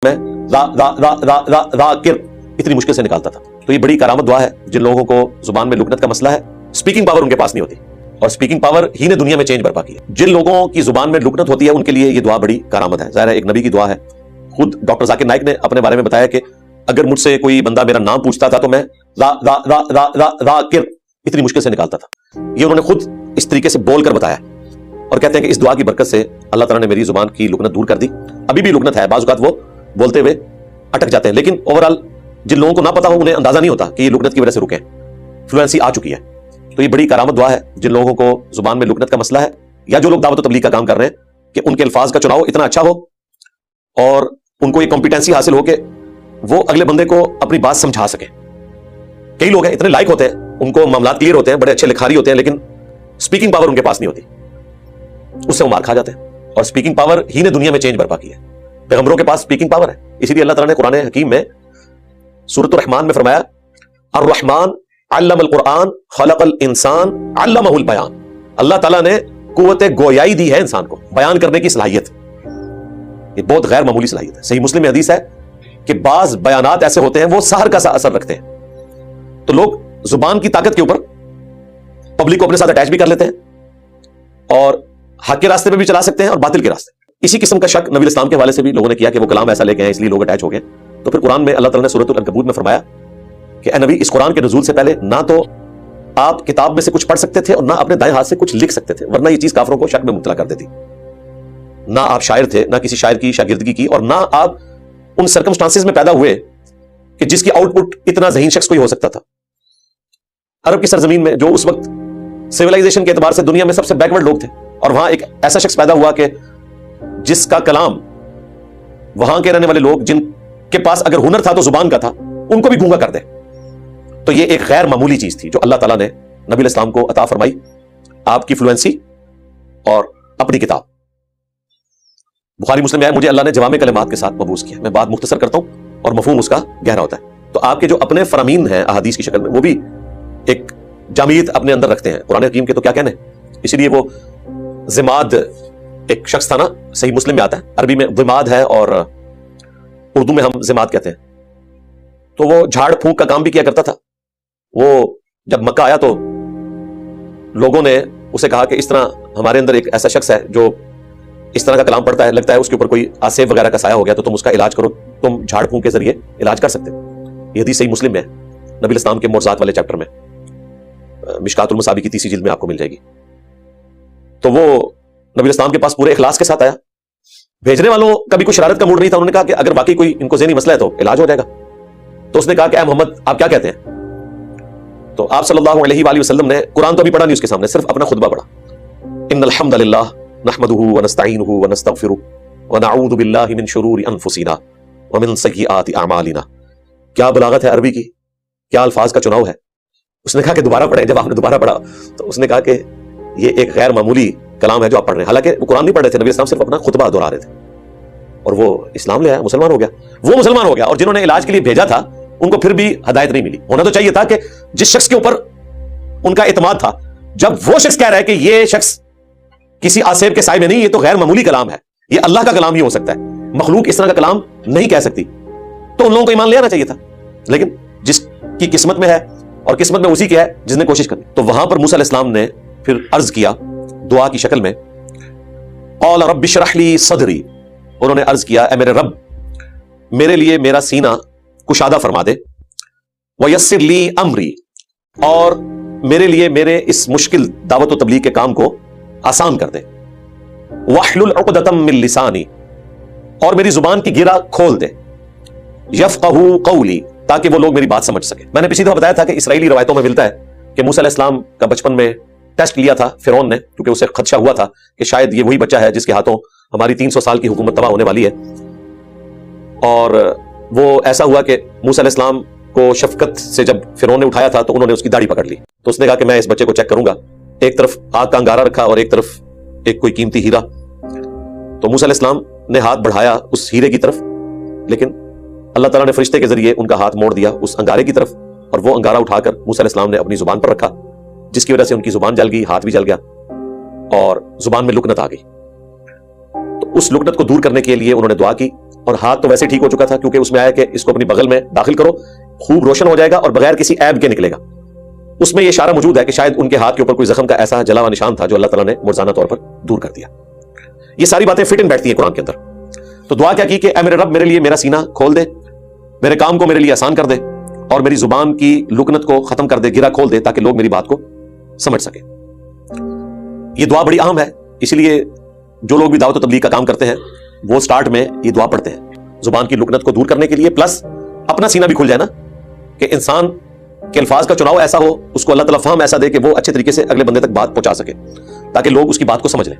میں ذاکر اتنی مشکل سے نکالتا تھا. تو یہ بڑی کرامت دعا ہے. جن لوگوں کو زبان میں لکنت کا مسئلہ ہے, اسپیکنگ پاور ان کے پاس نہیں ہوتی, اور اسپیکنگ پاور ہی نے دنیا میں چینج برپا کی ہے. جن لوگوں کی زبان میں لکنت ہوتی ہے ان کے لیے یہ دعا بڑی کرامت ہے. ظاہر ہے ایک نبی کی دعا ہے. خود ڈاکٹر ذاکر نائک نے اپنے بارے میں بتایا کہ اگر مجھ سے کوئی بندہ میرا نام پوچھتا تھا تو میں ذاکر اتنی مشکل سے نکالتا تھا. یہ انہوں نے خود اس طریقے سے بول کر بتایا, اور کہتے ہیں کہ اس دعا کی برکت سے اللہ تعالیٰ نے میری زبان کی لکنت دور کر دی. ابھی بھی لکنت ہے, بعض اوقات وہ بولتے ہوئے اٹک جاتے ہیں, لیکن اوورآل جن لوگوں کو نہ پتا ہو انہیں اندازہ نہیں ہوتا کہ یہ لکنت کی وجہ سے رکے, فلوئنسی آ چکی ہے. تو یہ بڑی کرامت دعا ہے. جن لوگوں کو زبان میں لکنت کا مسئلہ ہے, یا جو لوگ دعوت و تبلیغ کا کام کر رہے ہیں, کہ ان کے الفاظ کا چناؤ اتنا اچھا ہو اور ان کو یہ کمپیٹنسی حاصل ہو کہ وہ اگلے بندے کو اپنی بات سمجھا سکیں. کئی لوگ ہیں اتنے لائق ہوتے ہیں, ان کو معاملات کلیئر ہوتے ہیں, بڑے اچھے لکھاری ہوتے ہیں, لیکن اسپیکنگ پاور ان کے پاس نہیں ہوتی. اس سے وہ مار کھا جاتے ہیں. اور اسپیکنگ پاور ہی نے دنیا میں چینج برپا کی ہے. پیغمبروں کے پاس اسپیکنگ پاور ہے. اسی لیے اللہ تعالیٰ نے قرآن حکیم میں سورۃ الرحمن میں فرمایا, الرحمن علم القرآن خلق الانسان علمہ البیان. اللہ تعالیٰ نے قوت گویائی دی ہے انسان کو, بیان کرنے کی صلاحیت. یہ بہت غیر معمولی صلاحیت ہے. صحیح مسلم میں حدیث ہے کہ بعض بیانات ایسے ہوتے ہیں وہ سحر کا سا اثر رکھتے ہیں. تو لوگ زبان کی طاقت کے اوپر پبلک کو اپنے ساتھ اٹیچ بھی کر لیتے ہیں, اور حق کے راستے پہ بھی چلا سکتے ہیں اور باطل کے راستے. اسی قسم کا شک نبی اسلام کے حوالے سے بھی لوگوں نے کیا کہ وہ کلام ایسا لے کے ہیں اس لیے لوگ اٹیچ ہو گئے. تو پھر قرآن میں اللہ تعالیٰ نے سورۃ العنکبوت میں فرمایا کہ اے نبی, اس قرآن کے نزول سے پہلے نہ تو آپ کتاب میں سے کچھ پڑھ سکتے تھے اور نہ اپنے دائیں ہاتھ سے کچھ لکھ سکتے تھے, ورنہ یہ چیز کافروں کو شک میں مبتلا کر دیتی. نہ آپ شاعر تھے, نہ کسی شاعر کی شاگردگی کی, اور نہ آپ ان سرکمسٹانسز میں پیدا ہوئے کہ جس کی آؤٹ پٹ اتنا ذہین شخص کوئی ہو سکتا تھا. عرب کی سرزمین میں جو اس وقت سیولائزیشن کے اعتبار سے دنیا میں سب سے بیکورڈ لوگ تھے, اور وہاں ایک ایسا شخص پیدا ہوا کہ جس کا کلام وہاں کے رہنے والے لوگ جن کے پاس اگر ہنر تھا تو زبان کا تھا, ان کو بھی گونگا کر دے. تو یہ ایک غیر معمولی چیز تھی جو اللہ تعالیٰ نے نبی الاسلام کو عطا فرمائی, آپ کی فلوئنسی اور اپنی کتاب. بخاری مسلم میں ہے, مجھے اللہ نے جوامع کلمات کے ساتھ مبعوث کیا. میں بات مختصر کرتا ہوں اور مفہوم اس کا گہرا ہوتا ہے. تو آپ کے جو اپنے فرامین ہیں احادیث کی شکل میں, وہ بھی ایک جامعیت اپنے اندر رکھتے ہیں. قرآن حکیم کے تو کیا کہنے, اسی لیے وہ ضماد ایک شخص تھا نا, صحیح مسلم میں آتا ہے, عربی میں ضماد ہے اور اردو میں ہم ضماد کہتے ہیں. تو وہ جھاڑ پھونک کا کام بھی کیا کرتا تھا. وہ جب مکہ آیا تو لوگوں نے اسے کہا کہ اس طرح ہمارے اندر ایک ایسا شخص ہے جو اس طرح کا کلام پڑھتا ہے, لگتا ہے اس کے اوپر کوئی آسیب وغیرہ کا سایہ ہو گیا, تو تم اس کا علاج کرو, تم جھاڑ پھونک کے ذریعے علاج کر سکتے. یہ حدیث صحیح مسلم میں ہے, نبی الاسلام کے معجزات والے چیپٹر میں, مشکات المصابیح کی 3 جلد میں آپ کو مل جائے گی. تو وہ نبی الاسلام کے پاس پورے اخلاص کے ساتھ آیا. بھیجنے والوں کا بھی کوئی شرارت کا موڈ نہیں تھا. انہوں نے کہا کہ اگر واقعی کوئی ان کو ذہنی مسئلہ ہے تو علاج ہو جائے گا. تو اس نے کہا کہ اے محمد آپ کیا کہتے ہیں؟ تو آپ صلی اللہ علیہ وآلہ وسلم نے قرآن تو ابھی پڑھا نہیں اس کے سامنے, صرف اپنا خطبہ پڑھا. ان الحمد للہ نحمده ونستعینه ونستغفره ونعوذ باللہ من شرور انفسنا ومن سیئات اعمالنا. کیا بلاغت ہے عربی کی, کیا الفاظ کا چناؤ ہے. اس نے کہا کہ دوبارہ پڑھیں. جب آپ نے دوبارہ پڑھا تو اس نے کہا کہ یہ ایک غیر معمولی کلام ہے جو آپ پڑھ رہے ہیں. حالانکہ وہ قرآن نہیں پڑھ رہے تھے, نبی اسلام صرف اپنا خطبہ دہرا رہے تھے, اور وہ اسلام لے آیا, مسلمان ہو گیا. وہ مسلمان ہو گیا, اور جنہوں نے علاج کے لیے بھیجا تھا ان کو پھر بھی ہدایت نہیں ملی. ہونا تو چاہیے تھا کہ جس شخص کے اوپر ان کا اعتماد تھا, جب وہ شخص کہہ رہا ہے کہ یہ شخص کسی آسیب کے سائے میں نہیں, یہ تو غیر معمولی کلام ہے, یہ اللہ کا کلام ہی ہو سکتا ہے, مخلوق اس طرح کا کلام نہیں کہہ سکتی, تو ان لوگوں کو ایمان لے آنا چاہیے تھا. لیکن جس کی قسمت میں ہے, اور قسمت میں اسی کی ہے جس نے کوشش کی. تو وہاں پر موسیٰ علیہ السلام نے پھر عرض کیا دعا کی شکل میں, قال رب اشرح لی صدری. انہوں نے عرض کیا, اے میرے رب میرے لیے میرا سینہ کشادہ فرما دے, ویسر لی امری, اور میرے لیے میرے اس مشکل دعوت و تبلیغ کے کام کو آسان کر دے, واحلل عقدۃ من لسانی, اور میری زبان کی گرہ کھول دے, یفقہوا قولی, تاکہ وہ لوگ میری بات سمجھ سکیں. میں نے پچھلی دفعہ بتایا تھا کہ اسرائیلی روایتوں میں ملتا ہے کہ موسیٰ علیہ السلام کا بچپن میں ٹیسٹ لیا تھا فرعون نے, کیونکہ اسے خدشہ ہوا تھا کہ شاید یہ وہی بچہ ہے جس کے ہاتھوں ہماری 300 سال کی حکومت تباہ ہونے والی ہے. اور وہ ایسا ہوا کہ موسیٰ علیہ السلام کو شفقت سے جب فرعون نے اٹھایا تھا تو انہوں نے اس کی داڑھی پکڑ لی. تو اس نے کہا کہ میں اس بچے کو چیک کروں گا. ایک طرف آگ کا انگارہ رکھا اور ایک طرف ایک کوئی قیمتی ہیرا. تو موسیٰ علیہ السلام نے ہاتھ بڑھایا اس ہیرے کی طرف, لیکن اللہ تعالیٰ نے فرشتے کے ذریعے ان کا ہاتھ موڑ دیا اس انگارے کی طرف, اور وہ انگارہ اٹھا کر موسیٰ علیہ السلام نے اپنی زبان پر رکھا, جس کی وجہ سے ان کی زبان جل گئی, ہاتھ بھی جل گیا, اور زبان میں لکنت آ گئی. تو اس لکنت کو دور کرنے کے لیے انہوں نے دعا کی اور ہاتھ تو ویسے ٹھیک ہو چکا تھا کیونکہ اس میں آیا کہ اس کو اپنی بغل میں داخل کرو، خوب روشن ہو جائے گا اور بغیر کسی عیب کے نکلے گا. اس میں یہ اشارہ موجود ہے کہ شاید ان کے ہاتھ کے اوپر کوئی زخم کا ایسا جلا ہوا نشان تھا جو اللہ تعالیٰ نے مرزانہ طور پر دور کر دیا. یہ ساری باتیں فٹ ان بیٹھتی ہیں قرآن کے اندر. تو دعا کیا کی کہ اے میرے رب میرے لیے میرا سینہ کھول دے، میرے کام کو میرے لیے آسان کر دے، اور میری زبان کی لکنت کو ختم کر دے، گرا کھول دے، تاکہ لوگ میری بات کو سمجھ سکیں. یہ دعا بڑی اہم ہے، اسی لیے جو لوگ بھی دعوت و تبلیغ کا کام کرتے ہیں وہ سٹارٹ میں یہ دعا پڑھتے ہیں زبان کی لکنت کو دور کرنے کے لیے، پلس اپنا سینہ بھی کھل جائے نا، کہ انسان کے الفاظ کا چناؤ ایسا ہو، اس کو اللہ تعالیٰ فہم ایسا دے کہ وہ اچھے طریقے سے اگلے بندے تک بات پہنچا سکے تاکہ لوگ اس کی بات کو سمجھ لیں.